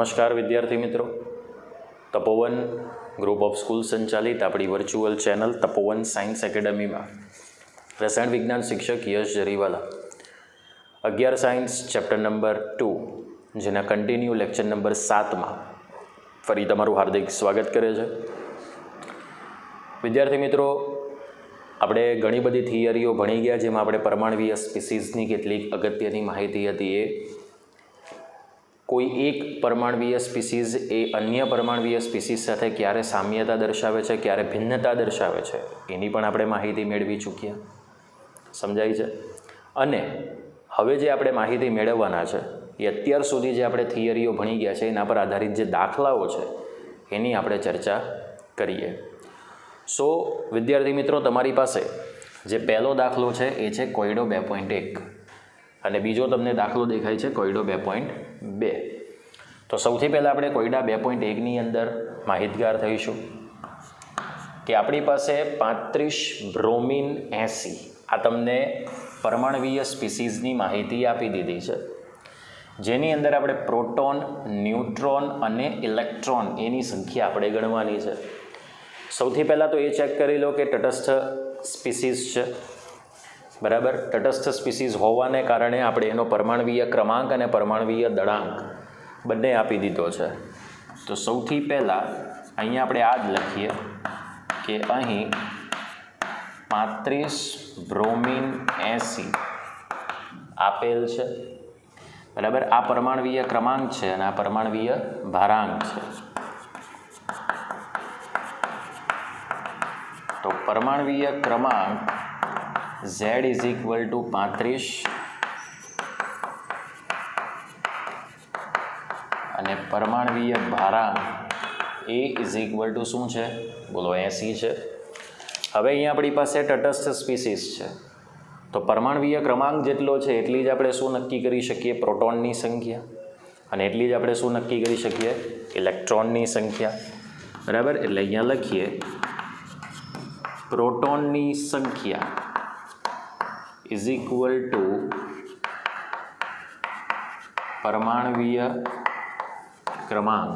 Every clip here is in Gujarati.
નમસ્કાર વિદ્યાર્થી મિત્રો, તપોવન ગ્રુપ ઓફ સ્કૂલ સંચાલિત આપણી વર્ચ્યુઅલ ચેનલ તપોવન સાયન્સ એકેડમીમાં રસાયણ વિજ્ઞાન શિક્ષક યશ જરીવાલા 11 સાયન્સ ચેપ્ટર નંબર 2 જેના કન્ટિન્યુ લેક્ચર નંબર 7માં ફરી તમારું હાર્દિક સ્વાગત કરે છે. વિદ્યાર્થી મિત્રો, આપણે ઘણી બધી થિયરીઓ ભણી ગયા, જેમાં આપણે પરમાણવીય સ્પીસીઝની કેટલીક અગત્યની માહિતી હતી. એ કોઈ એક પરમાણવીય સ્પીસીઝ એ અન્ય પરમાણવીય સ્પીસીઝ સાથે ક્યારે સામ્યતા દર્શાવે છે, ક્યારે ભિન્નતા દર્શાવે છે, એની પણ આપણે માહિતી મેળવી ચૂક્યા. સમજાય છે? અને હવે જે આપણે માહિતી મેળવવાના છે એ અત્યાર સુધી જે આપણે થિયરીઓ ભણી ગયા છે એના પર આધારિત જે દાખલાઓ છે એની આપણે ચર્ચા કરીએ. સો વિદ્યાર્થી મિત્રો, તમારી પાસે જે પહેલો દાખલો છે એ છે કોયડો 2.1 અને બીજો તમને દાખલો દેખાય છે કોયડો 2.2. તો સૌથી પહેલાં આપણે કોયડા 2.1ની અંદર માહિતગાર થઈશું કે આપણી પાસે 35 બ્રોમિન 80 આ તમને પરમાણવીય સ્પીસીઝની માહિતી આપી દીધી છે, જેની અંદર આપણે પ્રોટોન, ન્યુટ્રોન અને ઇલેક્ટ્રોન એની સંખ્યા આપણે ગણવાની છે. સૌથી પહેલાં તો એ ચેક કરી લો કે તટસ્થ સ્પીસીઝ છે. બરાબર, તટસ્થ સ્પીસીઝ હોવાને કારણે આપણે એનો પરમાણવીય ક્રમાંક અને પરમાણવીય દળાંક બંને આપી દીધો છે. તો સૌથી પહેલાં અહીંયા આપણે આ જ લખીએ કે અહીં 35 બ્રોમિન 80 આપેલ છે. બરાબર, આ પરમાણવીય ક્રમાંક છે અને આ પરમાણવીય ભારાંક છે. તો પરમાણવીય ક્રમાંક Z = 35 અને પરમાણવીય ભારાંક A = શું છે? બોલો, 80 છે. હવે અહીંયા આપણી પાસે તટસ્થ સ્પીસીઝ છે, તો પરમાણવીય ક્રમાંક જેટલો છે એટલી જ આપણે શું નક્કી કરી શકીએ? પ્રોટોનની સંખ્યા. અને એટલી જ આપણે શું નક્કી કરી શકીએ? ઇલેક્ટ્રોનની સંખ્યા. બરાબર, એટલે અહીંયા લખીએ પ્રોટોનની સંખ્યા = પરમાણવીય ક્રમાંક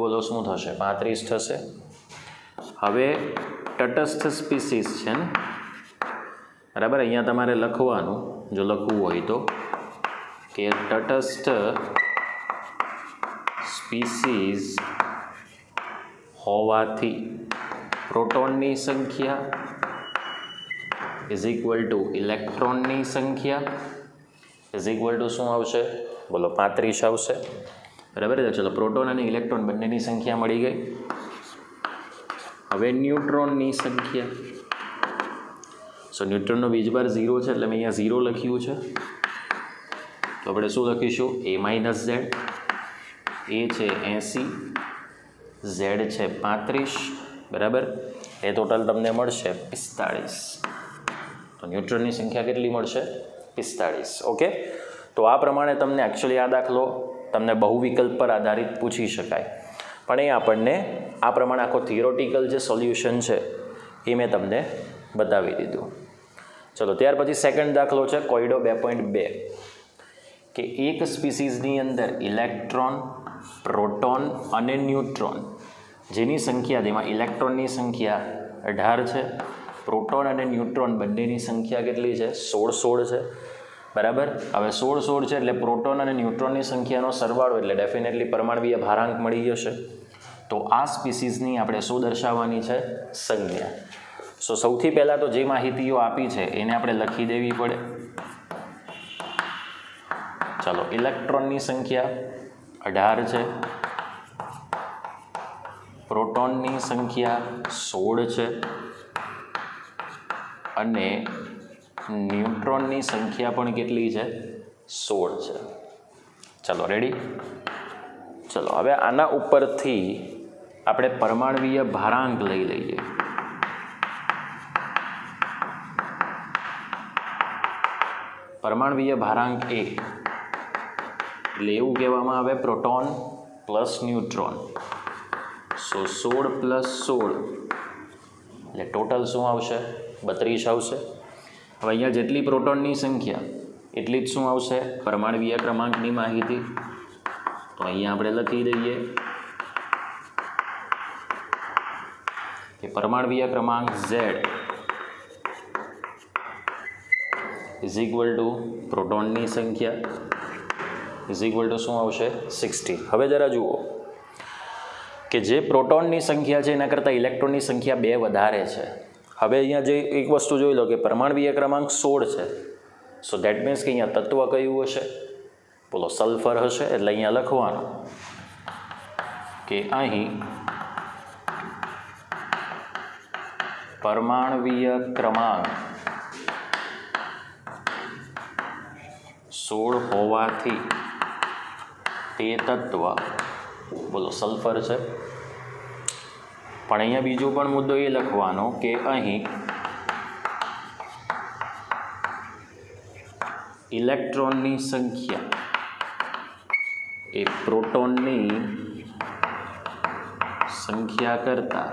બોલો શું થશે? 35 થશે. હવે તટસ્થ સ્પીસીઝ છે ને, બરાબર, અહીંયા તમારે લખવાનું, જો લખવું હોય તો, કે તટસ્થ સ્પીસીઝ હોવાથી પ્રોટોનની સંખ્યા = ઇલેક્ટ્રોનની સંખ્યા શું આવશે? બોલો, 35 આવશે. બરાબર, ચલો પ્રોટોન અને ઇલેક્ટ્રોન બંનેની સંખ્યા મળી ગઈ. હવે ન્યુટ્રોનની સંખ્યા. સો ન્યુટ્રોનનો બીજબાર 0 છે એટલે મેં અહીંયા 0 લખ્યું છે. તો આપણે શું લખીશું? A - Z. A છે 80, Z છે 35. બરાબર, એ ટોટલ તમને મળશે 45. તો ન્યુટ્રોનની સંખ્યા કેટલી મળશે? 45. ઓકે, તો આ પ્રમાણે તમને એકચ્યુઅલી આ દાખલો તમને બહુ વિકલ્પ પર આધારિત પૂછી શકાય, પણ એ આપણને આ પ્રમાણે આખો થિયોરિટિકલ જે સોલ્યુશન છે એ મેં તમને બતાવી દીધું. ચલો, ત્યાર પછી સેકન્ડ દાખલો છે કોયડો 2.2 કે એક સ્પીસીઝની અંદર ઇલેક્ટ્રોન, પ્રોટોન અને ન્યુટ્રોન જેની સંખ્યા, જેમાં ઇલેક્ટ્રોનની સંખ્યા 18 છે, પ્રોટોન અને ન્યુટ્રોન બંનેની સંખ્યા કેટલી છે? 16 છે. બરાબર, હવે 16 છે એટલે પ્રોટોન અને ન્યુટ્રોનની સંખ્યાનો સરવાળો એટલે ડેફિનેટલી પરમાણવીય ભારાંક મળી જશે. તો આ સ્પીસીઝની આપણે શું દર્શાવવાની છે? સંજ્ઞા. સો સૌથી પહેલાં તો જે માહિતીઓ આપી છે એને આપણે લખી દેવી પડે. ચાલો, ઇલેક્ટ્રોનની સંખ્યા 18 છે, પ્રોટોનની સંખ્યા 16 છે અને ન્યુટ્રોનની સંખ્યા પણ કેટલી છે? 16 છે. ચલો, રેડી? ચલો, હવે આના ઉપરથી આપણે પરમાણવીય ભારાંક લઈ લઈએ. પરમાણવીય ભારાંક A એટલે એવું કહેવામાં આવે પ્રોટોન પ્લસ ન્યુટ્રોન. સો 16 + 16 એટલે ટોટલ શું આવશે? 32 આવશે. હવે અહીંયા જેટલી પ્રોટોનની સંખ્યા એટલી જ શું આવશે? પરમાણવીય ક્રમાંકની માહિતી. તો અહીંયા આપણે લખી દઈએ કે પરમાણવીય ક્રમાંક Z ઇઝ ઇક્વલ ટુ પ્રોટોનની સંખ્યા ઇઝ ઇક્વલ ટુ શું આવશે 60. હવે જરા જુઓ કે જે પ્રોટોનની સંખ્યા છે એના કરતાં ઇલેક્ટ્રોનની સંખ્યા 2 વધારે છે. હવે અહીંયા જે એક વસ્તુ જોઈ લો કે પરમાણવીય ક્રમાંક 16 છે. સો દેટ મીન્સ કે અહીંયા તત્વ કયું હશે? બોલો, સલ્ફર હશે. એટલે અહીંયા લખવાનું કે અહીં પરમાણવીય ક્રમાંક 16 હોવાથી તે તત્વ બોલો સલ્ફર છે. પણ અહીંયા બીજો પણ મુદ્દો એ લખવાનો કે અહીં ઇલેક્ટ્રોનની સંખ્યા એ પ્રોટોનની સંખ્યા કરતાં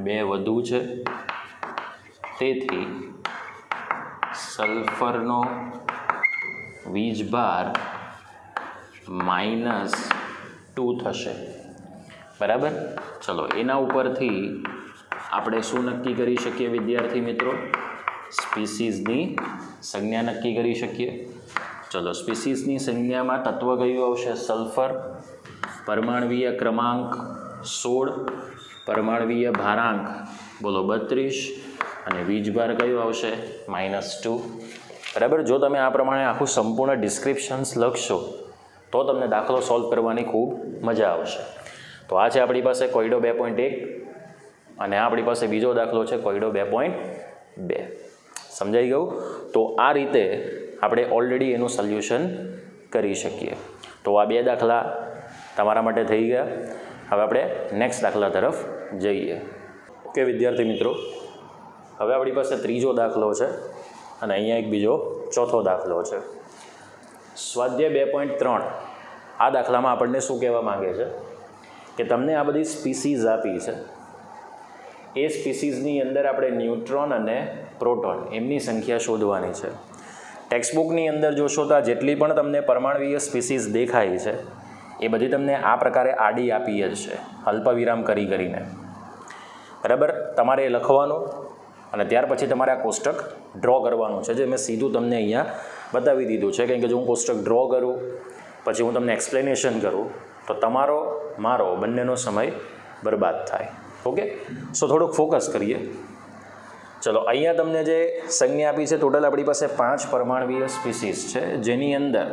2 વધુ છે. તેથી સલ્ફરનો વીજભાર -2 થશે. બરાબર. ચલો, એના ઉપરથી આપણે શું નક્કી કરી શકીએ વિદ્યાર્થી મિત્રો? સ્પીસીઝની સંજ્ઞા નક્કી કરી શકીએ. ચલો, સ્પીસીઝની સંજ્ઞામાં તત્વ કયું આવશે? સલ્ફર. પરમાણવીય ક્રમાંક 16, પરમાણવીય ભારાંક બોલો 32 અને વીજભાર કયો આવશે? -2. બરાબર. જો તમે આ પ્રમાણે આખું સંપૂર્ણ ડિસ્ક્રિપ્શન્સ લખશો તો તમને દાખલો સોલ્વ કરવાની ખૂબ મજા આવશે. તો આ છે આપણી પાસે કોયડો 2.1 અને આપણી પાસે બીજો દાખલો છે કોયડો 2.2. સમજાઈ ગયું? તો આ રીતે આપણે ઓલરેડી એનું સોલ્યુશન કરી શકીએ. તો આ 2 દાખલા તમારા માટે થઈ ગયા. હવે આપણે નેક્સ્ટ દાખલા તરફ જઈએ. ઓકે વિદ્યાર્થી મિત્રો, હવે આપણી પાસે ત્રીજો દાખલો છે અને અહીંયા એક બીજો ચોથો દાખલો છે. સ્વાધ્યાય 2.3. આ દાખલામાં આપણને શું કહેવા માંગે છે કે તમને આ બધી સ્પીસીઝ આપી છે. એ સ્પીસીઝની અંદર આપણે ન્યુટ્રોન અને પ્રોટોન એમની સંખ્યા શોધવાની છે. ટેક્સ્ટબુકની અંદર જોશો તો જેટલી પણ તમને પરમાણવીય સ્પીસીઝ દેખાય છે એ બધી તમને આ પ્રકારે આડી આપી જ છે, અલ્પવિરામ કરીને. બરાબર. તમારે એ લખવાનું અને ત્યાર પછી તમારે આ કોષ્ટક ડ્રો કરવાનું છે, જે મેં સીધું તમને અહીંયા બતાવી દીધું છે. કારણ કે જો હું કોષ્ટક ડ્રો કરું પછી હું તમને એક્સપ્લેનેશન કરું તો તમારો મારો બંનેનો સમય બરબાદ થાય. ઓકે, સો થોડુંક ફોકસ કરીએ. ચલો, અહીંયા તમને જે સંજ્ઞા આપી છે ટોટલ આપણી પાસે 5 પરમાણવીય સ્પીસીસ છે, જેની અંદર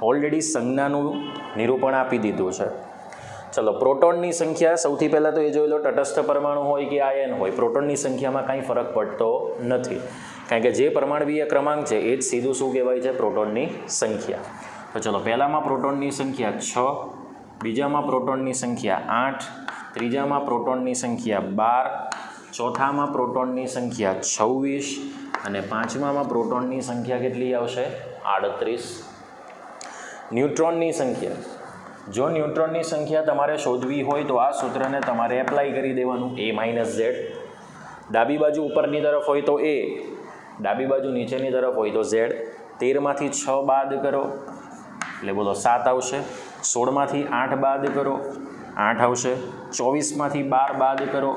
ઓલરેડી સંજ્ઞાનું નિરૂપણ આપી દીધું છે. ચલો, પ્રોટોનની સંખ્યા સૌથી પહેલાં તો એ જોઈ લો, તટસ્થ પરમાણુ હોય કે આયન હોય, પ્રોટોનની સંખ્યામાં કાંઈ ફરક પડતો નથી. કારણ કે જે પરમાણવીય ક્રમાંક છે એ જ સીધું શું કહેવાય છે? પ્રોટોનની સંખ્યા. તો ચલો, પહેલામાં પ્રોટોનની સંખ્યા 6, બીજામાં પ્રોટોનની સંખ્યા 8, ત્રીજામાં પ્રોટોનની સંખ્યા 12, ચોથામાં પ્રોટોનની સંખ્યા 26 અને પાંચમામાં પ્રોટોનની સંખ્યા કેટલી આવશે? 38. ન્યુટ્રોનની સંખ્યા, જો ન્યુટ્રોનની સંખ્યા તમારે શોધવી હોય તો આ સૂત્રને તમારે એપ્લાય કરી દેવાનું, A-Z. ડાબી બાજુ ઉપરની તરફ હોય તો A, ડાબી બાજુ નીચેની તરફ હોય તો Z. 13માંથી 6 બાદ કરો એટલે બોલો 7 આવશે. 16માંથી 8 બાદ કરો 8 આવશે. 24માંથી 12 બાદ કરો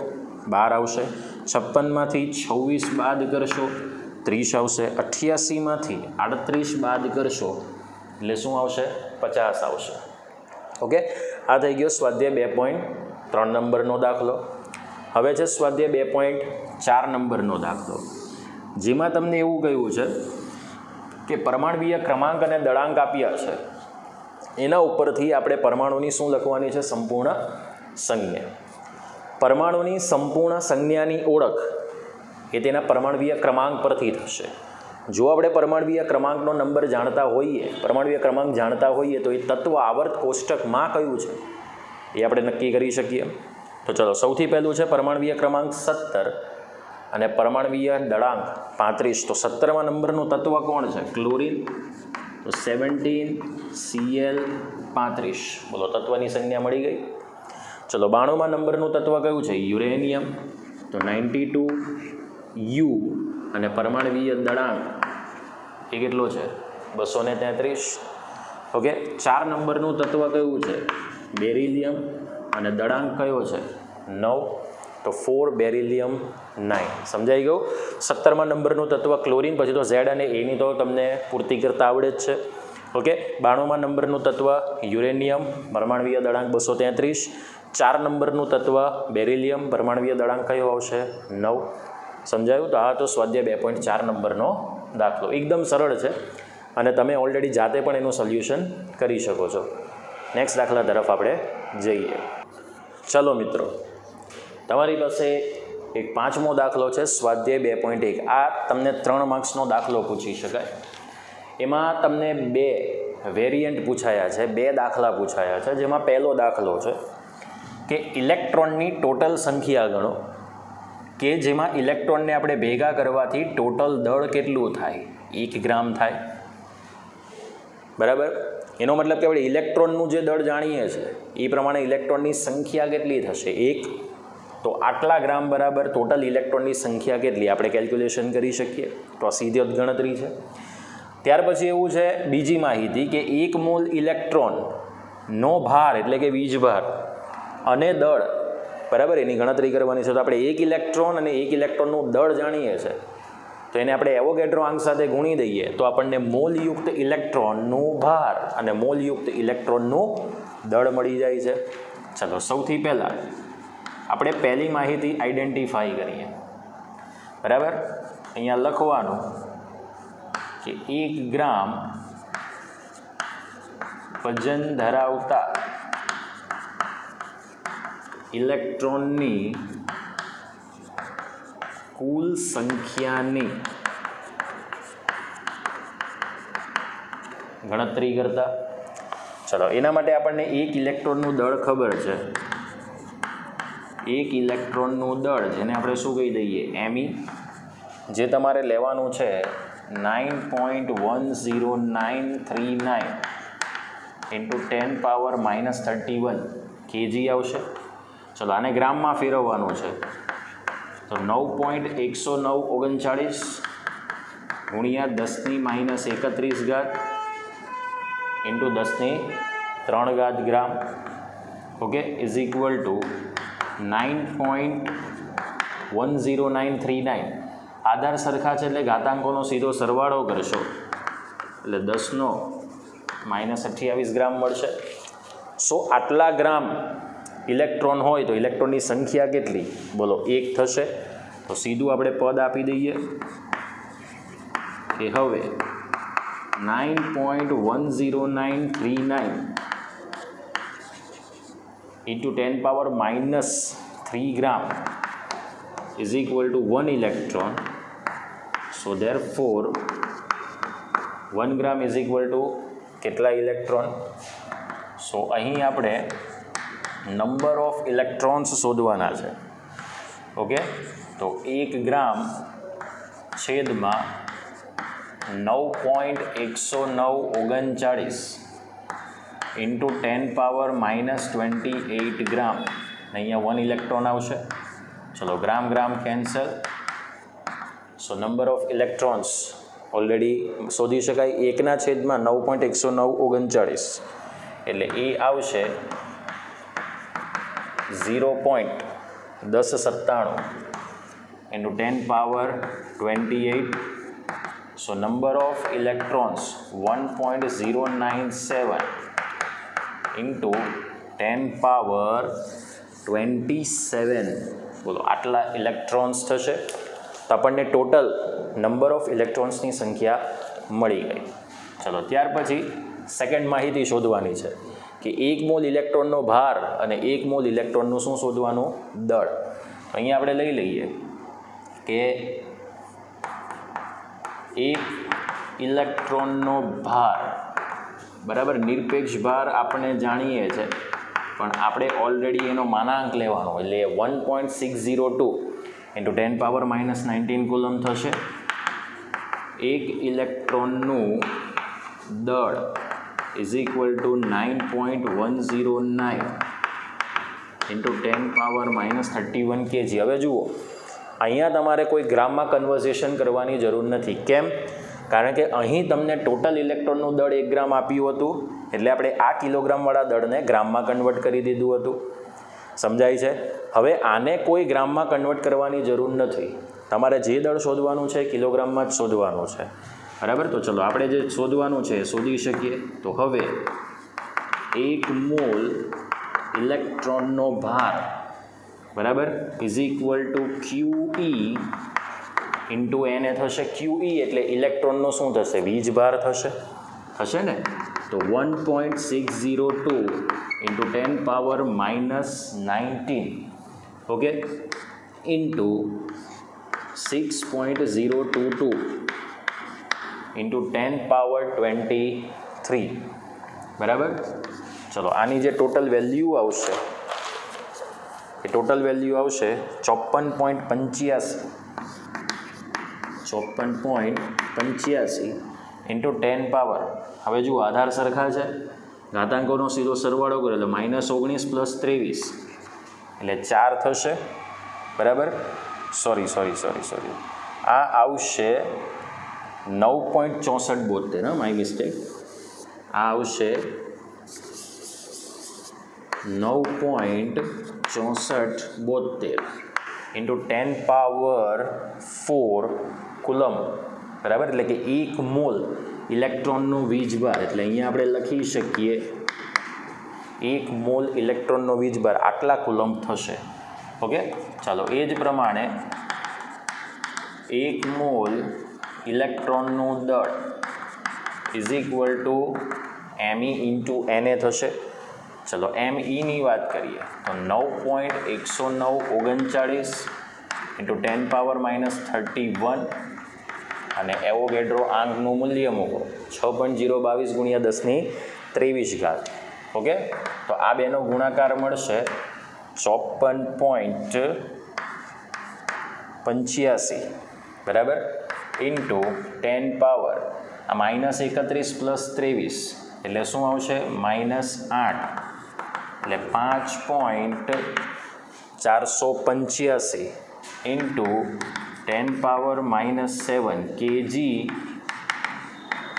12 આવશે. 56માંથી 26 બાદ કરશો 30 આવશે. 88માંથી 38 બાદ કરશો એટલે શું આવશે? 50 આવશે. ઓકે, આ થઈ ગયો સ્વાધ્યાય 2.3 નંબરનો દાખલો. હવે છે સ્વાધ્યાય 2.4 નંબરનો દાખલો, જેમાં તમને એવું કહ્યું છે કે પરમાણવીય ક્રમાંક અને દળાંક આપ્યા છે, એના ઉપરથી આપણે પરમાણુની શું લખવાની છે? સંપૂર્ણ સંજ્ઞા. પરમાણુની સંપૂર્ણ સંજ્ઞાની ઓળખ એ તેના પરમાણવીય ક્રમાંક પરથી થશે. જો આપણે પરમાણવીય ક્રમાંકનો નંબર જાણતા હોઈએ, પરમાણવીય ક્રમાંક જાણતા હોઈએ તો એ તત્વ આવર્ત કોષ્ટકમાં કયું છે એ આપણે નક્કી કરી શકીએ. તો ચલો, સૌથી પહેલું છે પરમાણવીય ક્રમાંક 17 અને પરમાણવીય દળાંક 35. તો 17મા નંબરનું તત્વ કોણ છે? ક્લોરીન. તો 17Cl35. બોલો, તત્વની સંજ્ઞા મળી ગઈ. ચલો, 92મા નંબરનું તત્વ કયું છે? યુરેનિયમ. તો 92U અને પરમાણવીય દળાંક એ કેટલો છે? 233. ઓકે, 4 નંબરનું તત્વ કયું છે? બેરિલિયમ. અને દળાંક કયો છે? 9. તો 4 બેરિલિયમ 9. સમજાઈ ગયું? 17મા નંબરનું તત્વ ક્લોરિન. પછી તો ઝેડ અને એની તો તમને પૂર્તિ કરતા આવડે જ છે. ઓકે, 92મા નંબરનું તત્વ યુરેનિયમ, પરમાણવીય દળાંક 233. 4 નંબરનું તત્વ બેરિલિયમ, પરમાણવીય દળાંક કયો આવશે? 9. સમજાયું? તો આ તો સ્વાધ્યાય 2.4 નંબરનો દાખલો એકદમ સરળ છે અને તમે ઓલરેડી જાતે પણ એનું સોલ્યુશન કરી શકો છો. નેક્સ્ટ દાખલા તરફ આપણે જઈએ. ચલો મિત્રો, તમારી પાસે એક 5મો દાખલો છે સ્વાધ્યાય 2.1. આ તમને 3 માર્ક્સનો દાખલો પૂછી શકાય. એમાં તમને 2 વેરિયન્ટ પૂછાયા છે, 2 દાખલા પૂછાયા છે. જેમાં પહેલો દાખલો છે કે ઇલેક્ટ્રોનની ટોટલ સંખ્યા ગણો, કે જેમાં ઇલેક્ટ્રોનને આપણે ભેગા કરવાથી ટોટલ દળ કેટલું થાય? 1 ગ્રામ થાય. બરાબર? એનો મતલબ કે આપણે ઇલેક્ટ્રોનનું જે દળ જાણીએ છીએ એ પ્રમાણે ઇલેક્ટ્રોનની સંખ્યા કેટલી થશે? 1. તો આટલા ગ્રામ બરાબર ટોટલ ઇલેક્ટ્રોનની સંખ્યા કેટલી? આપણે કેલ્ક્યુલેશન કરી શકીએ. તો આ સીધી જ ગણતરી છે. ત્યાર પછી એવું છે બીજી માહિતી કે 1 મોલ ઇલેક્ટ્રોનનો ભાર એટલે કે વીજભાર અને દળ, બરાબર, એની ગણતરી કરવાની છે. તો આપણે 1 ઇલેક્ટ્રોન અને 1 ઇલેક્ટ્રોનનું દળ જાણીએ છીએ, તો એને આપણે એવોગેડ્રો આંક સાથે ગુણી દઈએ તો આપણને મોલયુક્ત ઇલેક્ટ્રોનનું ભાર અને મોલયુક્ત ઇલેક્ટ્રોનનું દળ મળી જાય છે. ચાલો, સૌથી પહેલાં આપણે પહેલી માહિતી આઈડેન્ટિફાઈ કરીએ. બરાબર? અહીંયા લખવાનું કે 1 ગ્રામ વજન ધરાવતા ઇલેક્ટ્રોનની કુલ સંખ્યાની ગણતરી કરતા. ચલો, એના માટે આપણને 1 ઇલેક્ટ્રોનનું દળ ખબર છે. 1 ઇલેક્ટ્રોનનું દળ, જેને આપણે શું કહી દઈએ? Me. જે તમારે લેવાનું છે 9.10939 × 10⁻−31 kg આવશે. ચલો, આને ગ્રામમાં ફેરવવાનું છે. તો 9.10939 ગુણ્યા 10⁻−31 × 10⁻³ gram. Okay, is equal to 9.10939. આધાર સરખા છે એટલે ઘાતાંકોનો સીધો સરવાળો કરશો એટલે 10⁻28 ગ્રામ મળશે. સો આટલા ગ્રામ ઇલેક્ટ્રોન હોય તો ઇલેક્ટ્રોનની સંખ્યા કેટલી? બોલો, 1 થશે. તો સીધું આપણે પદ આપી દઈએ કે હવે 9.10939 × 10⁻³ ગ્રામ is equal to 1 electron. So therefore 1 gram is equal to કેટલા ઇલેક્ટ્રોન? સો અહીં આપણે નંબર ઓફ ઇલેક્ટ્રોન્સ શોધવાના છે. ઓકે, તો 1 ગ્રામ છેદમાં 9.10939 × 10⁻−28 ગ્રામ. અહીંયા 1 ઇલેક્ટ્રોન આવશે. ચલો, gram gram cancel. So number of electrons already શોધી શકાય. 1/9.10939 એટલે એ આવશે 0.1097 × 10⁻28. So number of electrons 1.097 × 10⁻27. બોલો, આટલા ઇલેક્ટ્રોન્સ થશે. તો આપણને ટોટલ નંબર ઓફ ઇલેક્ટ્રોન્સની સંખ્યા મળી ગઈ. ચલો, ત્યાર પછી સેકન્ડ માહિતી શોધવાની છે કે 1 મોલ ઇલેક્ટ્રોનનો ભાર અને 1 મોલ ઇલેક્ટ્રોનનું શું શોધવાનું? દળ. અહીંયા આપણે લઈ લઈએ કે 1 ઇલેક્ટ્રોનનો ભાર, બરાબર, નિરપેક્ષ ભાર આપણે જાણીએ છીએ, પણ આપણે ઓલરેડી એનો માનાંક લેવાનો એટલે 1.602 × 10⁻−19 કુલમ થશે. 1 ઇલેક્ટ્રોનનું દળ ઇઝ ઇક્વલ ટુ 9.109 × 10⁻−31 kg. હવે જુઓ, અહીંયા તમારે કોઈ ગ્રામમાં કન્વર્ઝેશન કરવાની જરૂર નથી. કેમ? કારણ કે અહીં તમને ટોટલ ઇલેક્ટ્રોનનું દળ 1 ગ્રામ આપ્યું હતું, એટલે આપણે આ કિલોગ્રામવાળા દળને ગ્રામમાં કન્વર્ટ કરી દીધું હતું. સમજાય છે? હવે આને કોઈ ગ્રામમાં કન્વર્ટ કરવાની જરૂર નથી. તમારે જે દળ શોધવાનું છે કિલોગ્રામમાં જ શોધવાનું છે. બરાબર? તો ચલો આપણે જે શોધવાનું છે એ શોધી શકીએ. તો હવે 1 મોલ ઇલેક્ટ્રોનનો ભાર, બરાબર, is equal two QE into એને થશે QE એટલે ઇલેક્ટ્રોનનો શું થશે? વીજભાર થશે ને? તો 1.602 into 10 power -19, okay, into 6.022 into 10 power 23, બરાબર. ચલો આની જે ટોટલ વેલ્યુ આવશે એ ટોટલ વેલ્યુ આવશે 54.85 ઇન્ટુ 10 પાવર. હવે જુઓ આધાર સરખા છે, ઘાતાંકોનો સીધો સરવાળો કરો એટલે -19 + 23 એટલે 4 થશે, બરાબર. સોરી આ આવશે 9.6472, હા, માય મિસ્ટેક. આ આવશે 9.6472 ઇન્ટુ 10 પાવર 4 કુલમ, બરાબર. એટલે કે 1 મોલ ઇલેક્ટ્રોનનો વીજભાર, એટલે અહીંયા આપણે લખી શકીએ 1 મોલ ઇલેક્ટ્રોનનો વીજભાર આટલા કુલમ થશે, ઓકે. ચાલો એ જ પ્રમાણે 1 મોલ ઇલેક્ટ્રોનનું દળ is equal two ME into NA થશે. ચલો MEની વાત કરીએ તો 9.139 ઇન્ટુ 10 પાવર -31 અને એવોગેડ્રો આંકનું મૂલ્ય મૂકો 6.022 ગુણ્યા 10⁻23, ઓકે. તો આ બેનો ગુણાકાર મળશે 54.85, બરાબર, ઇન્ટુ 10 પાવર આ -31 + 23 એટલે શું આવશે? -8 એટલે 5.485 ઇન્ટુ 10 પાવર -7 kg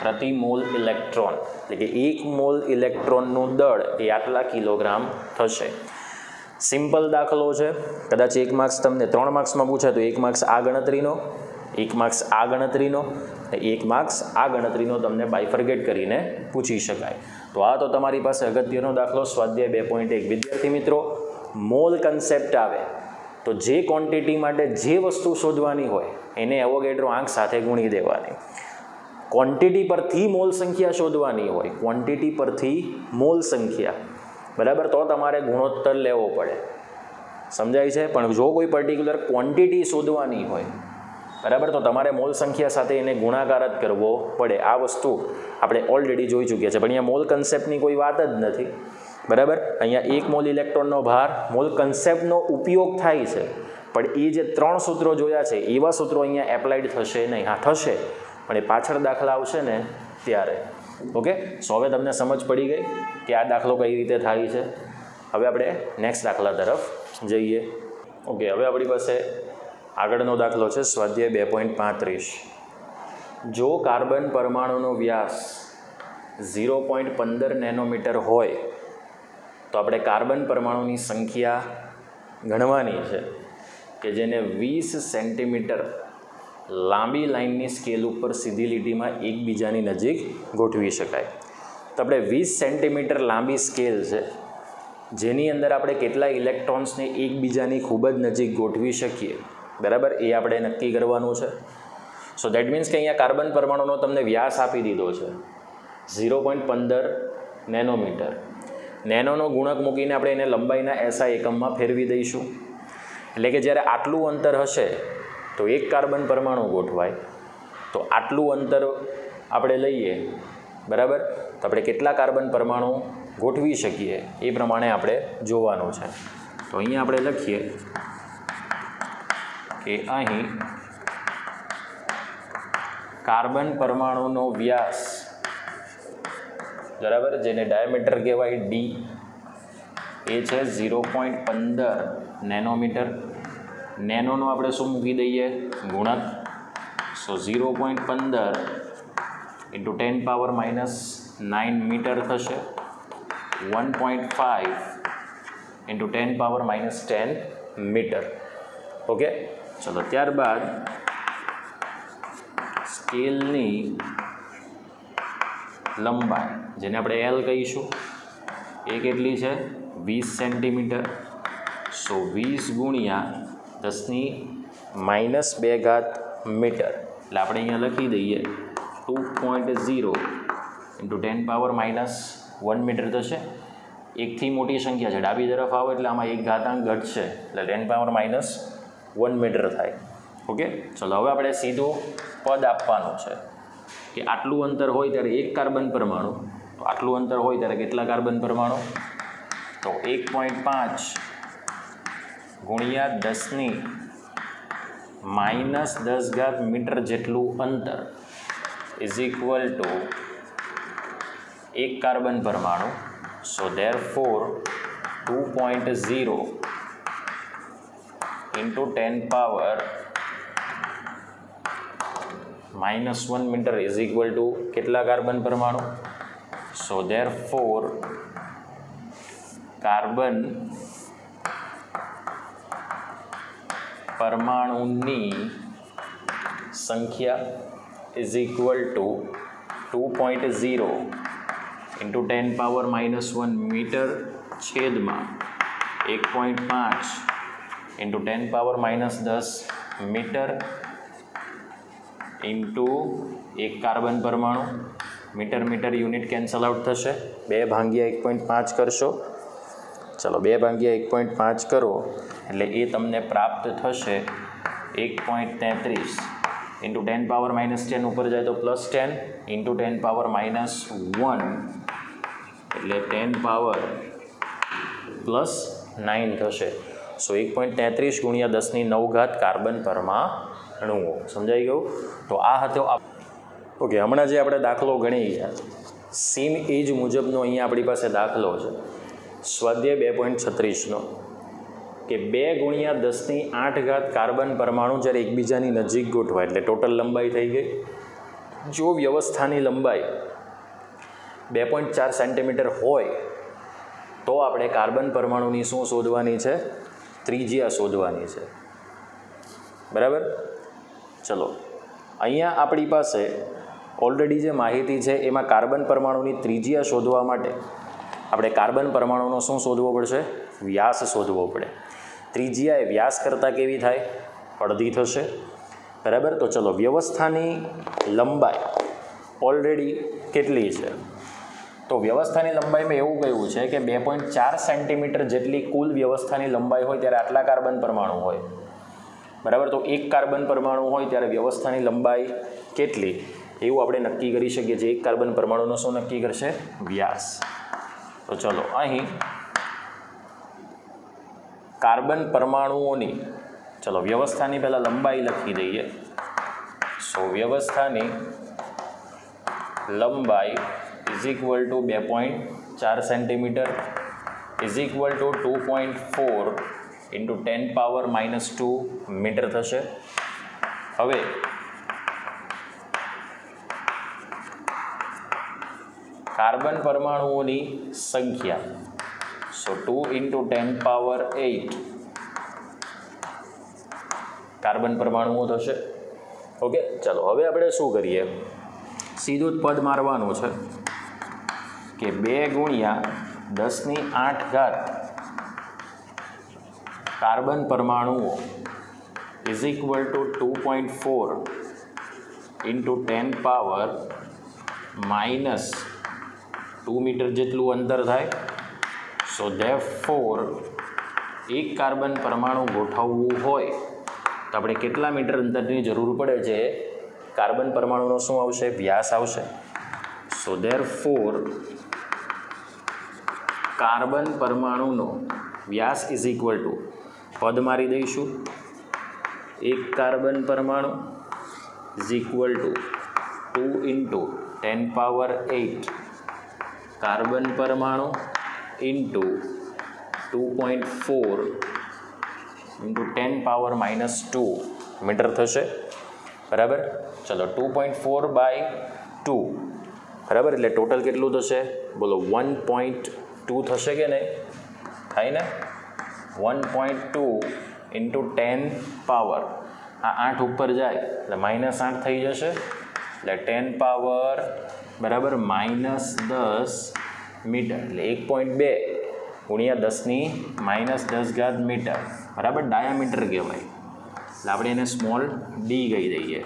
પ્રતિ મોલ ઇલેક્ટ્રોન, એટલે કે 1 મોલ ઇલેક્ટ્રોનનું દળ એ આટલા કિલોગ્રામ થશે. સિમ્પલ દાખલો છે. કદાચ 1 માર્ક્સ તમને 3 માર્ક્સમાં પૂછે તો 1 માર્ક્સ આ ગણતરીનો, 1 માર્ક્સ આ ગણતરીનો, 1 માર્ક્સ આ ગણતરીનો તમને બાયફર્ગેટ કરીને પૂછી શકાય. તો આ તો તમારી પાસે અગત્યનો દાખલો સ્વાધ્યાય 2.1. વિદ્યાર્થી મિત્રો, મોલ કન્સેપ્ટ આવે તો જે ક્વોન્ટિટી માટે જે વસ્તુ શોધવાની હોય એને એવોગેડ્રો આંક સાથે ગુણી દેવાની. ક્વોન્ટિટી પરથી મોલ સંખ્યા શોધવાની હોય, ક્વોન્ટિટી પરથી મોલ સંખ્યા, બરાબર, તો તમારે ગુણોત્તર લેવો પડે. સમજાય છે? પણ જો કોઈ પર્ટિક્યુલર ક્વોન્ટિટી શોધવાની હોય, બરાબર, તો તમારે મોલ સંખ્યા સાથે એને ગુણાકાર જ કરવો પડે. આ વસ્તુ આપણે ઓલરેડી જોઈ ચૂક્યા છે, પણ અહીંયા મોલ કન્સેપ્ટની કોઈ વાત જ નથી, બરાબર. અહીંયા 1 મોલ ઇલેક્ટ્રોનનો ભાર, મોલ કન્સેપ્ટનો ઉપયોગ થાય છે, પણ એ જે 3 સૂત્રો જોયા છે એવા સૂત્રો અહીંયા એપ્લાઇડ થશે નહીં. હા, થશે, પણ એ પાછળ દાખલા આવશે ને ત્યારે, ઓકે. સો હવે તમને સમજ પડી ગઈ કે આ દાખલો કઈ રીતે થાય છે. હવે આપણે નેક્સ્ટ દાખલા તરફ જઈએ. ઓકે, હવે આપણી પાસે આગળનો દાખલો છે સ્વાધ્યાય 2.35. જો કાર્બન પરમાણુનો વ્યાસ 0.15 નેનોમીટર હોય તો આપણે કાર્બન પરમાણુની સંખ્યા ગણવાની છે કે જેને 20 સેન્ટીમીટર લાંબી લાઇનની સ્કેલ ઉપર સીધી લીટીમાં એકબીજાની નજીક ગોઠવી શકાય. તો આપણે 20 સેન્ટીમીટર લાંબી સ્કેલ છે જેની અંદર આપણે કેટલા ઇલેક્ટ્રોન્સને એકબીજાની ખૂબ જ નજીક ગોઠવી શકીએ, બરાબર, એ આપણે નક્કી કરવાનું છે. સો દેટ મીન્સ કે અહીંયા કાર્બન પરમાણુનો તમને વ્યાસ આપી દીધો છે 0.15 નેનોમીટર. નેનોનો ગુણક મૂકીને આપણે એને લંબાઈના SI એકમમાં ફેરવી દઈશું. એટલે કે જ્યારે આટલું અંતર હશે તો એક કાર્બન પરમાણુ ગોઠવાય, તો આટલું અંતર આપણે લઈએ, બરાબર, તો આપણે કેટલા કાર્બન પરમાણુ ગોઠવી શકીએ એ પ્રમાણે આપણે જોવાનું છે. તો અહીંયા આપણે લખીએ કે અહીં કાર્બન પરમાણુનો વ્યાસ, બરાબર, જેને ડાયામીટર કહેવાય D, એ છે 0.15 નેનોમીટર. નેનોનો આપણે શું મૂકી દઈએ? ગુણક. સો 0.15 ઇન્ટુ 10 પાવર -9 મીટર થશે. 1.5 ઇન્ટુ 10 પાવર -10 મીટર. ઓકે, ચલો ત્યારબાદ સ્કેલની લંબાઈ જેને આપણે એલ કહીશું એ કેટલી છે? 20 સેન્ટીમીટર. સો 20 ગુણ્યા 10⁻² મીટર. એટલે આપણે અહીંયા લખી દઈએ 2.0 ઇન્ટુ 10 પાવર -1 મીટર થશે. એકથી મોટી સંખ્યા છે, ડાબી તરફ આવો એટલે આમાં એક ઘાતાંક ઘટશે એટલે 10 પાવર -1 મીટર થાય. ઓકે, ચલો હવે આપણે સીધું પદ આપવાનું છે કે આટલું અંતર હોય ત્યારે એક કાર્બન પરમાણુ, તો આટલું અંતર હોય ત્યારે કેટલા કાર્બન પરમાણુ? તો 1.5 ગુણ્યા 10⁻10 મીટર જેટલું અંતર ઇઝ ઇક્વલ ટુ એક કાર્બન પરમાણુ. So therefore 2.0 into 10 power -1 metre is equal to કેટલા કાર્બન પરમાણુ? સો ધેરફોર કાર્બન પરમાણુની સંખ્યા is equal to 2.0 into 10 power -1 metre છેદમાં 1.5 ઇન્ટુ 10 પાવર -10 મીટર ઇન્ટુ એક કાર્બન પરમાણુ. Metre metre unit cancel out થશે. 2/1.5 કરશો. ચલો 2/1.5 કરો એટલે એ તમને પ્રાપ્ત થશે 1.33 ઇન્ટુ 10 પાવર -10 ઉપર જાય તો +10 ઇન્ટુ 10 પાવર -1 એટલે 10 પાવર +9 થશે. સો 1.33 ગુણ્યા 10⁹ કાર્બન પરમાણુઓ. સમજાઈ ગયું? તો આ હતો. ઓકે, હમણાં જે આપણે દાખલો ગણી ગયા સેમ એ જ મુજબનો અહીંયા આપણી પાસે દાખલો છે સ્વાધ્યાય 2.36નો કે 2 ગુણ્યા 10⁸ કાર્બન પરમાણુ જ્યારે એકબીજાની નજીક ગોઠવાય એટલે ટોટલ લંબાઈ થઈ ગઈ. જો વ્યવસ્થાની લંબાઈ 2.4 સેન્ટીમીટર હોય તો આપણે કાર્બન પરમાણુની શું શોધવાની છે? ત્રિજ્યા શોધવાની છે. બરાબર? ચલો અહીંયા આપણી પાસે ઓલરેડી જે માહિતી છે એમાં કાર્બન પરમાણુની ત્રિજ્યા શોધવા માટે આપણે કાર્બન પરમાણુનો શું શોધવો પડશે? વ્યાસ શોધવો પડે. ત્રિજ્યા એ વ્યાસ કરતાં કેવી થાય? અડધી થશે. બરાબર? તો ચલો વ્યવસ્થાની લંબાઈ ઓલરેડી કેટલી છે? તો વ્યવસ્થાની લંબાઈમાં એવું કહ્યું છે કે 2.4 સેન્ટીમીટર જેટલી કુલ વ્યવસ્થાની લંબાઈ હોય ત્યારે આટલા કાર્બન પરમાણુ હોય. બરાબર? તો એક કાર્બન પરમાણુ હોય ત્યારે વ્યવસ્થાની લંબાઈ કેટલી એવું આપણે નક્કી કરી શકીએ છીએ. એક કાર્બન પરમાણુનો શું નક્કી કરશે? વ્યાસ. તો ચલો અહીં કાર્બન પરમાણુઓની ચલો વ્યવસ્થાની પહેલાં લંબાઈ લખી દઈએ. સો વ્યવસ્થાની લંબાઈ is equal to 2.4 centimetre is equal to 2.4 into 10 power -2 metre થશે. હવે કાર્બન પરમાણુઓની સંખ્યા સો 2 ઇન્ટુ 10 પાવર 8 કાર્બન પરમાણુઓ થશે. ઓકે, ચાલો હવે આપણે શું કરીએ? સીધું જ પદ મારવાનું છે કે 2 ગુણ્યા 10⁸ કાર્બન પરમાણુઓ is equal to 2.4 into 10 power -2 metre જેટલું અંતર થાય. સો ધેરફોર એક કાર્બન પરમાણુ ગોઠવવું હોય તો આપણે કેટલા મીટર અંતરની જરૂર પડે છે? કાર્બન પરમાણુનો શું આવશે? વ્યાસ આવશે. સો ધેરફોર કાર્બન પરમાણુનો વ્યાસ ઇઝ ઇક્વલ ટુ પદ મારી દઈશું. એક કાર્બન પરમાણુ is equal to 2 into 10 power 8 carbon પરમાણુ ઇન્ટુ 2.4 ઇન્ટુ 10 પાવર -2 મીટર થશે. બરાબર? ચલો 2.4 બાય 2 બરાબર, એટલે ટોટલ કેટલું થશે બોલો 1.2 થશે કે નહીં, થાય ને 1.2 ઇન્ટુ 10 પાવર, આ 8 ઉપર જાય એટલે -8 થઈ જશે, એટલે 10 પાવર બરાબર -10 મીટર, એટલે 1.2 ગુણ્યા 10⁻10 મીટર બરાબર, ડાયામીટર કહેવાય, એટલે આપણે એને સ્મોલ ડી કહી દઈએ.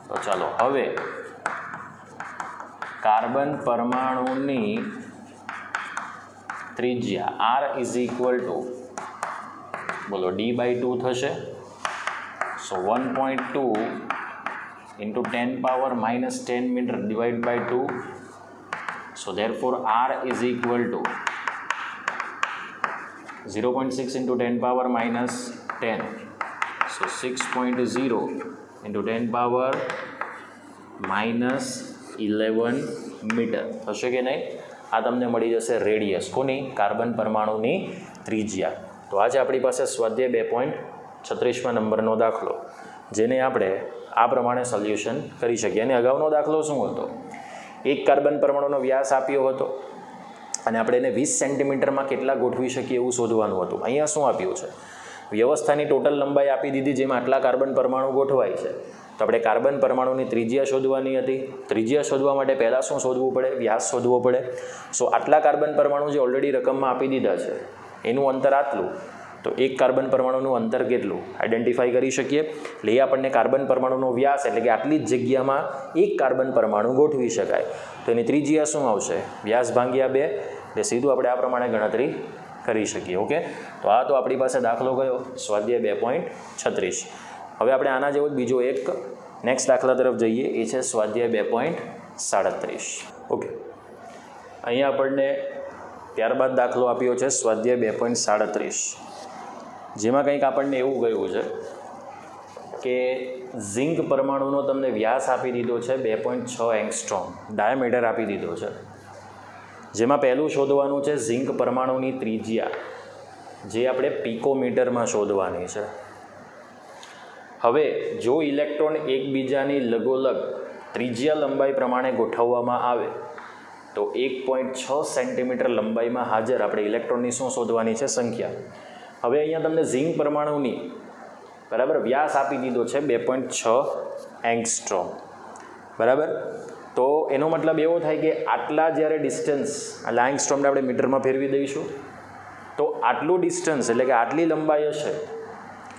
તો ચાલો હવે કાર્બન પરમાણુની ત્રિજ્યા R ઇઝ ઇક્વલ ટુ બોલો D/2 થશે. સો 1.2 into 10 power -10 meter divided by 2. So therefore R is equal to 0.6 into 10 power -10. So 6.0 into 10 power -11 metre થશે કે નહીં. આ તમને મળી જશે રેડિયસ કોની, કાર્બન પરમાણુની ત્રિજ્યા. તો આજે આપણી પાસે સ્વાધ્યાય 2.36માં નંબરનો દાખલો, જેને આપણે આ પ્રમાણે સોલ્યુશન કરી શકીએ. અને અગાઉનો દાખલો શું હતો, એક કાર્બન પરમાણુનો વ્યાસ આપ્યો હતો અને આપણે એને 20 સેન્ટીમીટરમાં કેટલા ગોઠવી શકીએ એવું શોધવાનું હતું. અહીંયા શું આપ્યું છે, વ્યવસ્થાની ટોટલ લંબાઈ આપી દીધી, જેમાં આટલા કાર્બન પરમાણુ ગોઠવાય છે. તો આપણે કાર્બન પરમાણુની ત્રિજ્યા શોધવાની હતી. ત્રિજ્યા શોધવા માટે પહેલાં શું શોધવું પડે, વ્યાસ શોધવો પડે. સો આટલા કાર્બન પરમાણુ જે ઓલરેડી રકમમાં આપી દીધા છે એનું અંતર આટલું, તો એક કાર્બન પરમાણુનું અંતર કેટલું આઈડેન્ટિફાઈ કરી શકીએ. એટલે એ આપણને કાર્બન પરમાણુનો વ્યાસ એટલે કે આટલી જ જગ્યામાં એક કાર્બન પરમાણુ ગોઠવી શકાય. તો એની ત્રિજ્યા શું આવશે, વ્યાસ ભાગ્યા 2, એટલે સીધું આપણે આ પ્રમાણે ગણતરી કરી શકીએ. ઓકે, તો આ તો આપણી પાસે દાખલો કયો, સ્વાધ્યાય 2.36. હવે આપણે આના જેવો જ બીજો એક નેક્સ્ટ દાખલા તરફ જઈએ, એ છે સ્વાધ્યાય 2.37. ઓકે, અહીંયા આપણને ત્યારબાદ દાખલો આપ્યો છે સ્વાધ્યાય 2.37, જેમાં કંઈક આપણને એવું કહ્યું છે કે ઝિંક પરમાણુનો તમને વ્યાસ આપી દીધો છે 2.6 એંગસ્ટ્રોમ, ડાયામીટર આપી દીધો છે. જેમાં પહેલું શોધવાનું છે ઝિંક પરમાણુની ત્રિજ્યા, જે આપણે પિકોમીટરમાં શોધવાની છે. હવે જો ઇલેક્ટ્રોન એકબીજાની લગોલગ ત્રિજ્યા લંબાઈ પ્રમાણે ગોઠવવામાં આવે તો 1.6 સેન્ટીમીટર લંબાઈમાં હાજર આપણે ઇલેક્ટ્રોનની શું શોધવાની છે, સંખ્યા. હવે અહીંયા તમને ઝિંક પરમાણુની બરાબર વ્યાસ આપી દીધો છે 2.6 એંગસ્ટ્રોમ બરાબર. તો એનો મતલબ એવો થાય કે આટલા જ્યારે ડિસ્ટન્સ, આ એંગસ્ટ્રોમને આપણે મીટરમાં ફેરવી દઈશું, તો આટલું ડિસ્ટન્સ એટલે કે આટલી લંબાઈ હશે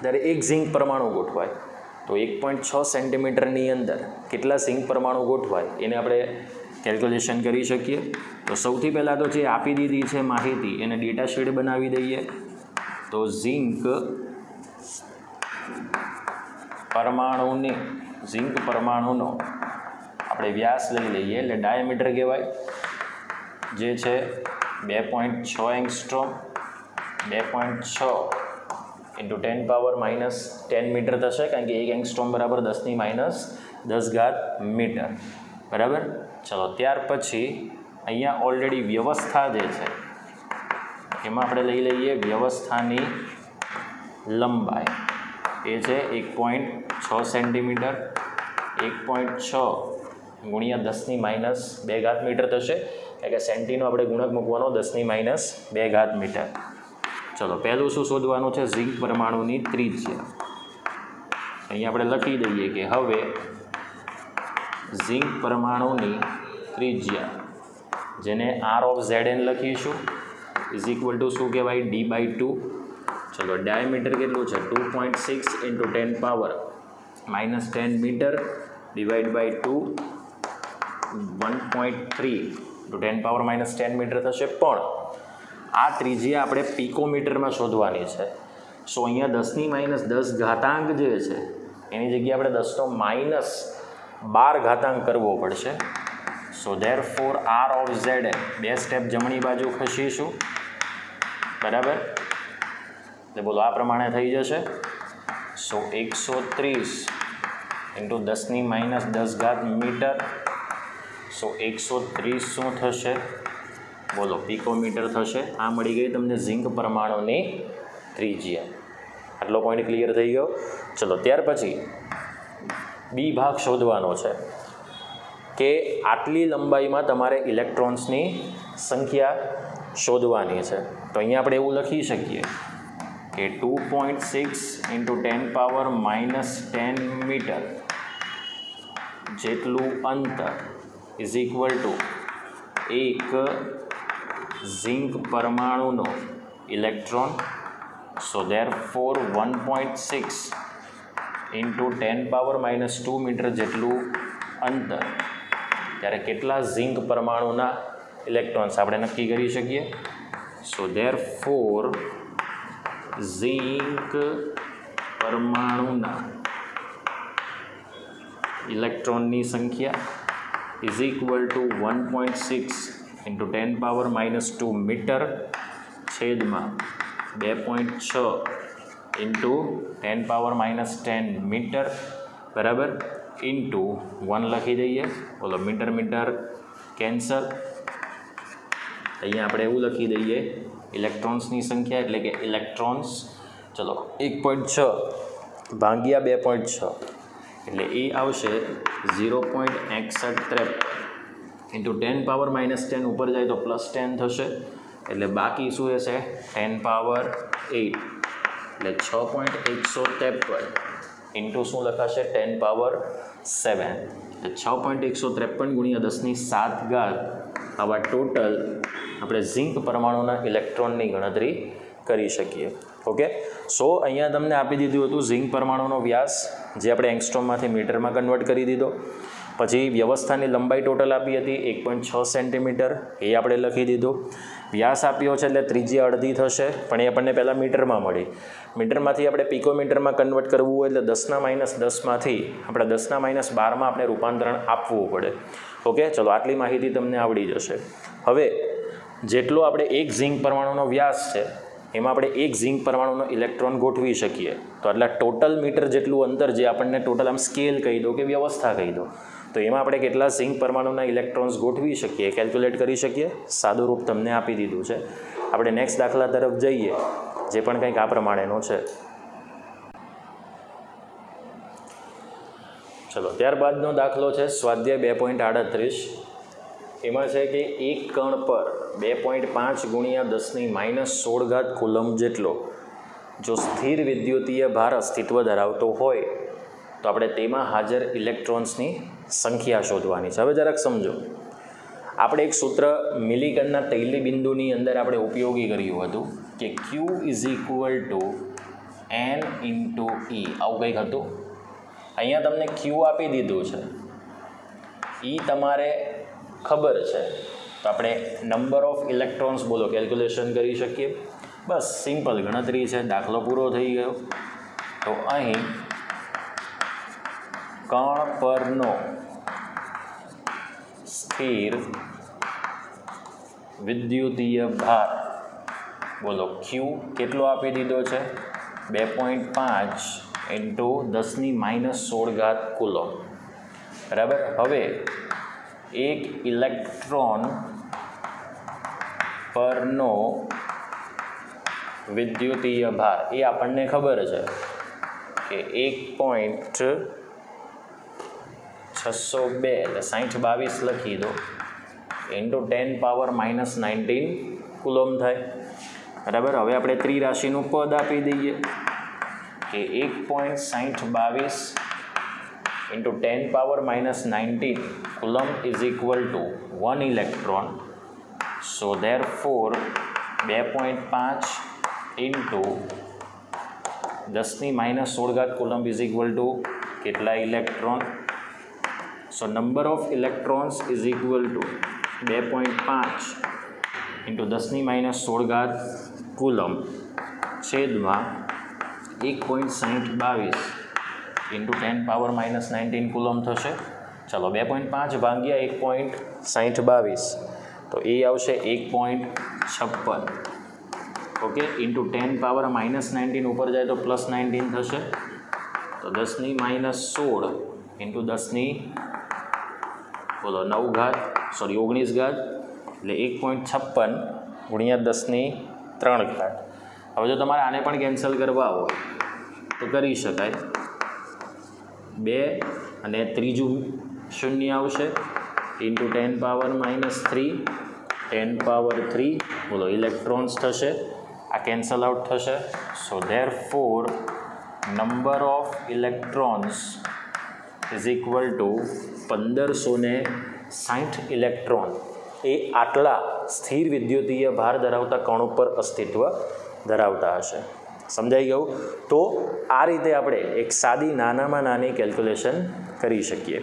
ત્યારે એક ઝિંક પરમાણુ ગોઠવાય. તો 1.6 સેન્ટીમીટરની અંદર કેટલા ઝિંક પરમાણુ ગોઠવાય એને આપણે કેલ્ક્યુલેશન કરી શકીએ. તો સૌથી પહેલાં તો જે આપી દીધી છે માહિતી એને ડેટા શીટ બનાવી દઈએ. તો ઝિંક પરમાણુનો આપણે વ્યાસ લઈ લઈએ, એટલે ડાયામીટર કહેવાય, જે છે 2.6 એંગસ્ટ્રોમ. 2.6 ઇન્ટુ 10 પાવર -10 મીટર થશે, કારણ કે એક એંગસ્ટ્રોમ બરાબર 10⁻10 મીટર બરાબર. ચલો ત્યાર પછી અહીંયા ઓલરેડી વ્યવસ્થા જે છે એમાં આપણે લઈ લઈએ વ્યવસ્થાની લંબાઈ, એ છે 1.6 સેન્ટીમીટર. 1.6 ગુણ્યા 10⁻2 મીટર થશે, કારણ કે સેન્ટીનો આપણે ગુણક મૂકવાનો 10⁻2 મીટર. ચલો પહેલું શું શોધવાનું છે, ઝિંક પરમાણુની ત્રિજ્યા. અહીંયા આપણે લખી દઈએ કે હવે ઝિંક પરમાણુની ત્રિજ્યા, જેને R(Zn) લખીશું, ઇઝ ઇક્વલ ટુ શું કહેવાય, D/2. ચલો ડાયામીટર કેટલું છે, 2.6 into 10 power -10 metre divide by 2, 1.3 into 10 power -10 metre થશે. પણ આ ત્રિજ્યા આપણે પિકોમીટરમાં શોધવાની છે. સો અહીંયા 10⁻10 ઘાતાંક જે છે એની જગ્યાએ આપણે 10⁻12 કરવો પડશે. સો ધેરફોર R(Zn) 2 સ્ટેપ જમણી બાજુ ખસીશું બરાબર. એટલે બોલો આ પ્રમાણે થઈ જશે. સો 130 ઇન્ટુ 10⁻10 મીટર. સો 130 શું થશે બોલો, પિકોમીટર થશે. આ મળી ગઈ તમને ઝિંક પરમાણુની ત્રિજ્યા. આટલો પોઈન્ટ ક્લિયર થઈ ગયો. ચલો ત્યાર પછી બી ભાગ શોધવાનો છે. કે આટલી લંબાઈમાં તમારે ઇલેક્ટ્રોન્સની સંખ્યા શોધવાની છે. તો અહીંયા આપણે એવું લખી શકીએ કે 2.6 × 10⁻⁻10 મીટર જેટલું અંતર ઇઝ ઇક્વલ ટુ એક zinc પરમાણુનો electron. So therefore 1.6 × 10⁻⁻2 metre જેટલું અંતર, ત્યારે કેટલા ઝિંક પરમાણુના ઇલેક્ટ્રોન્સ આપણે નક્કી કરી શકીએ. સો ધેરફોર ઝિંક પરમાણુના ઇલેક્ટ્રોનની સંખ્યા ઇઝ ઇક્વલ ટુ 1.6 × 10⁻⁻2 મીટર છેદમાં 2.6 × 10⁻⁻10 મીટર બરાબર ઇન્ટુ 1 લખી દઈએ. બોલો મીટર મીટર કેન્સલ. અહીંયા આપણે એવું લખી દઈએ ઇલેક્ટ્રોન્સની સંખ્યા એટલે કે ઇલેક્ટ્રોન્સ, ચલો 1.6 ભાગ્યા 2.6 એટલે એ આવશે 0.6153 × 10⁻⁻10 ઉપર જાય તો +10 થશે એટલે બાકી શું હશે 10⁻8 એટલે 6.153 ઇન્ટુ શું લખાશે 10⁻7 એટલે 6.153 × 10⁷ આવા ટોટલ આપણે ઝિંક પરમાણુના ઇલેક્ટ્રોનની ગણતરી કરી શકીએ. ઓકે, સો અહીંયા તમને આપી દીધું હતું ઝિંક પરમાણુનો વ્યાસ, જે આપણે એંગસ્ટ્રોમમાંથી મીટરમાં કન્વર્ટ કરી દીધો. પછી વ્યવસ્થાની લંબાઈ ટોટલ આપી હતી 1.6 સેન્ટીમીટર, એ આપણે લખી દીધું. વ્યાસ આપ્યો છે એટલે ત્રિજ્યા અડધી થશે, પણ એ આપણને પહેલાં મીટરમાં મળી. મીટરમાંથી આપણે પિકોમીટરમાં કન્વર્ટ કરવું હોય એટલે 10⁻10માંથી આપણે 10⁻12માં આપણે રૂપાંતરણ આપવું પડે. ઓકે, ચલો આટલી માહિતી તમને આવડી જશે. હવે જેટલો આપણે એક ઝિંક પરમાણુનો વ્યાસ છે એમાં આપણે એક ઝિંક પરમાણુનો ઇલેક્ટ્રોન ગોઠવી શકીએ. તો એટલે ટોટલ મીટર જેટલું અંતર, જે આપણને ટોટલ આમ સ્કેલ કહી દો કે વ્યવસ્થા કહી દો, તો એમાં આપણે કેટલા ઝિંક પરમાણુના ઇલેક્ટ્રોન્સ ગોઠવી શકીએ, કેલ્ક્યુલેટ કરી શકીએ. સાદું રૂપ તમને આપી દીધું છે. આપણે નેક્સ્ટ દાખલા તરફ જઈએ, જે પણ કંઈક આ પ્રમાણેનો છે. ચલો ત્યારબાદનો દાખલો છે સ્વાધ્યાય 2.38. એમાં છે કે એક કણ પર 2.5 × 10⁻16 કુલમ જેટલો જો સ્થિર વિદ્યુતીય ભાર અસ્તિત્વ ધરાવતો હોય તો આપણે તેમાં હાજર ઇલેક્ટ્રોન્સની સંખ્યા શોધવાની છે. હવે જરાક સમજો, આપણે એક સૂત્ર મિલિકનના તૈલી બિંદુની અંદર આપણે ઉપયોગી કર્યું હતું કે Q is equal two N into E, આવું કંઈક હતું. અહીંયા તમને Q આપી દીધું છે, E તમારે ખબર છે, તો આપણે નંબર ઓફ ઇલેક્ટ્રોન્સ બોલો કેલ્ક્યુલેશન કરી શકીએ. બસ સિમ્પલ ગણતરી છે, દાખલો પૂરો થઈ ગયો. તો અહીં કણ પરનો સ્થિર વિદ્યુતીય ભાર બોલો Q કેટલો આપી દીધો છે 2.5 × 10⁻16 કુલોમ બરાબર. હવે એક ઇલેક્ટ્રોન પરનો વિદ્યુતીય ભાર એ આપણને ખબર છે કે 1.602 એટલે 6022 લખી દો ઇન્ટુ 10⁻−19 કુલોમ થાય બરાબર. હવે આપણે ત્રિરાશિનું પદ આપી દઈએ કે 1.6022 into 10⁻−19 coulomb is equal to 1 electron. So therefore 2.5 into 10⁻16 coulomb is equal to કેટલા electron. So number of electrons is equal to 2.5 into 10⁻16 coulomb છેદમાં 1.6022 ઇન્ટુ 10⁻−19 કુલમ થશે. ચાલો 2.5 ભાગ્યા 1.6022 તો એ આવશે 1.56. ઓકે, ઇન્ટુ 10⁻−19 ઉપર જાય તો +19 થશે. તો 10⁻16 ઇન્ટુ 19 એટલે 1.56 ગુણ્યા 10⁻3. હવે જો તમારે આને પણ કેન્સલ કરવા હોય તો કરી શકાય. 2 અને ત્રીજું શૂન્ય આવશે ઇન્ટુ 10 પાવર -3 10 પાવર 3 બોલો ઇલેક્ટ્રોન્સ થશે, આ કેન્સલ આઉટ થશે. So therefore number of electrons is equal to 1560 electron એ આટલા સ્થિર વિદ્યુતીય ભાર ધરાવતા કણ ઉપર અસ્તિત્વ ધરાવતા હશે. સમજાઈ ગયું? તો આ રીતે આપણે એક સાદી નાનામાં નાની કેલ્ક્યુલેશન કરી શકીએ.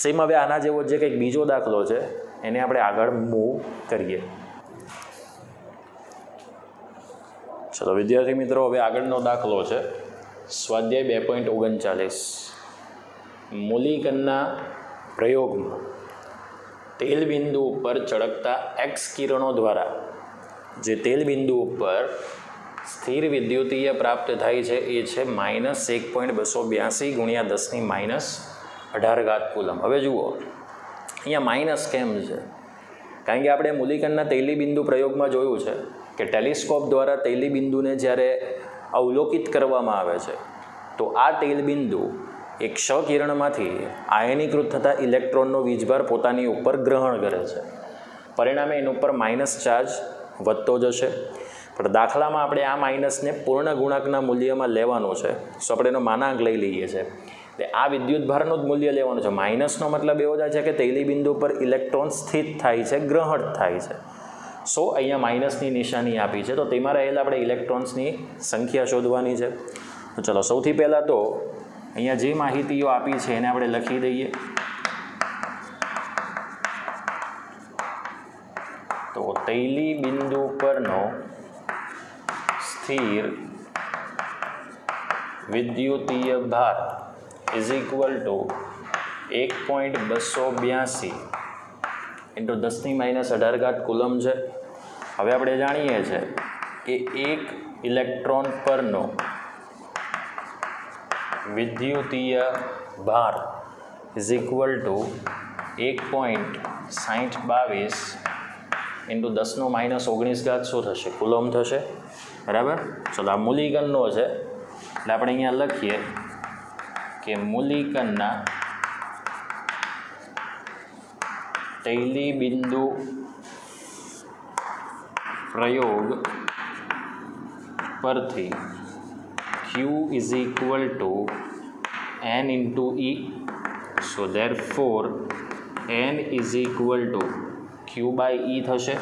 સેમ હવે આના જેવો જે કંઈક બીજો દાખલો છે એને આપણે આગળ મૂવ કરીએ. ચલો વિદ્યાર્થી મિત્રો, હવે આગળનો દાખલો છે સ્વાધ્યાય 2.39. મૂલિકણના પ્રયોગમાં તેલ બિંદુ ઉપર ચળકતા એક્સ કિરણો દ્વારા જે તેલ બિંદુ ઉપર સ્થિર વિદ્યુતીય પ્રાપ્ત થાય છે એ છે -1.282 ગુણ્યા 10⁻18 કુલમ. હવે જુઓ અહીંયા માઇનસ કેમ છે? કારણ કે આપણે મૂલિકણના તૈલી બિંદુ પ્રયોગમાં જોયું છે કે ટેલિસ્કોપ દ્વારા તૈલી બિંદુને જ્યારે અવલોકિત કરવામાં આવે છે તો આ તેલ બિંદુ એક ક્ષકિરણમાંથી આયનીકૃત થતા ઇલેક્ટ્રોનનો વીજભાર પોતાની ઉપર ગ્રહણ કરે છે. પરિણામે એના ઉપર માઇનસ ચાર્જ વધતો જશે. પણ દાખલામાં આપણે આ માઇનસને પૂર્ણ ગુણાંકના મૂલ્યમાં લેવાનું છે. સો આપણે એનો માનાંક લઈ લઈએ છીએ. એટલે આ વિદ્યુતભારનું જ મૂલ્ય લેવાનું છે. માઇનસનો મતલબ એવો થાય છે કે તૈલી બિંદુ પર ઇલેક્ટ્રોન સ્થિત થાય છે, ગ્રહણ થાય છે. સો અહીંયા માઇનસની નિશાની આપી છે, તો તેમાં રહેલા આપણે ઇલેક્ટ્રોન્સની સંખ્યા શોધવાની છે. તો ચલો સૌથી પહેલાં તો અહીંયા જે માહિતીઓ આપી છે એને આપણે લખી દઈએ. તો તૈલી બિંદુ પરનો સ્થિર વિદ્યુતીય ભાર is equal two 1.282 into 10⁻18 coulomb છે. હવે આપણે જાણીએ છીએ કે એક ઇલેક્ટ્રોન પરનો વિદ્યુતીય ભાર ઇઝ ઇક્વલ ટુ 1.6022 ઇન્ટુ 10⁻19 શું થશે? કુલમ થશે. બરાબર? ચલો આ મૂલિકણનો છે એટલે આપણે અહીંયા લખીએ કે મૂલિકણના તૈલી બિંદુ પ્રયોગ પરથી Q is equal to N into E. So therefore N is equal to Q by E થશે.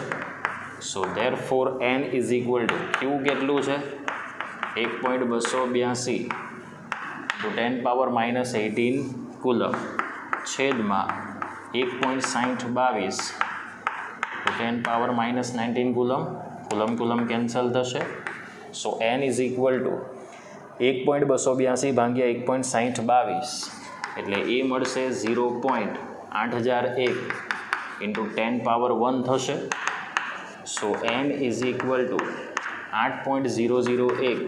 So therefore N is equal to Q કેટલું છે? 1.282 to 10⁻18 કુલમ છેદમાં 1.6022 to 10⁻19 કુલમ. કુલમ કેન્સલ થશે. સો N is equal to 1.282 ભાગ્યા 1.6022 એટલે એ મળશે 0.8001 ઇન્ટુ 10⁻1 થશે. સો N is equal two 8.001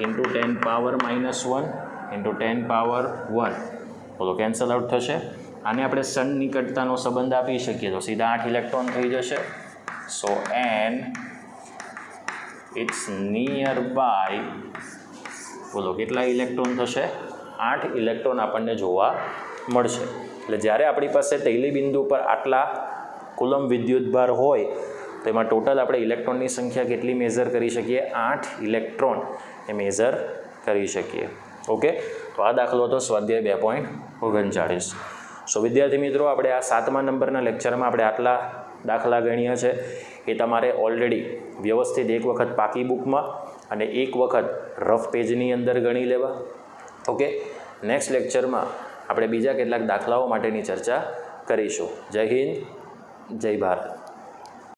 into 10⁻−1 into 10⁻1 બોલો કેન્સલ આઉટ થશે. આને આપણે સન નિકટતાનો સંબંધ આપી શકીએ તો સીધા 8 ઇલેક્ટ્રોન થઈ જશે. સો N ઇટ્સ નિયર બાય બોલો કેટલા ઇલેક્ટ્રોન થશે? 8 ઇલેક્ટ્રોન આપણને જોવા મળશે. એટલે જ્યારે આપણી પાસે તૈલી બિંદુ પર આટલા કુલમ વિદ્યુતભાર હોય તો એમાં ટોટલ આપણે ઇલેક્ટ્રોનની સંખ્યા કેટલી મેઝર કરી શકીએ? 8 ઇલેક્ટ્રોન એ મેઝર કરી શકીએ. ઓકે, તો આ દાખલો હતો સ્વાધ્યાય 2.39. સો વિદ્યાર્થી મિત્રો, આપણે આ 7મા નંબરના લેક્ચરમાં આપણે આટલા દાખલા ગણ્યા છે. એ તમારે ઓલરેડી વ્યવસ્થિત એક વખત પાકી બુકમાં અને એક વખત રફ પેજની અંદર ગણી લેવા. ઓકે, નેક્સ્ટ લેક્ચરમાં આપણે બીજા કેટલાક દાખલાઓ માટેની ચર્ચા કરીશું. જય હિન્દ, જય ભારત.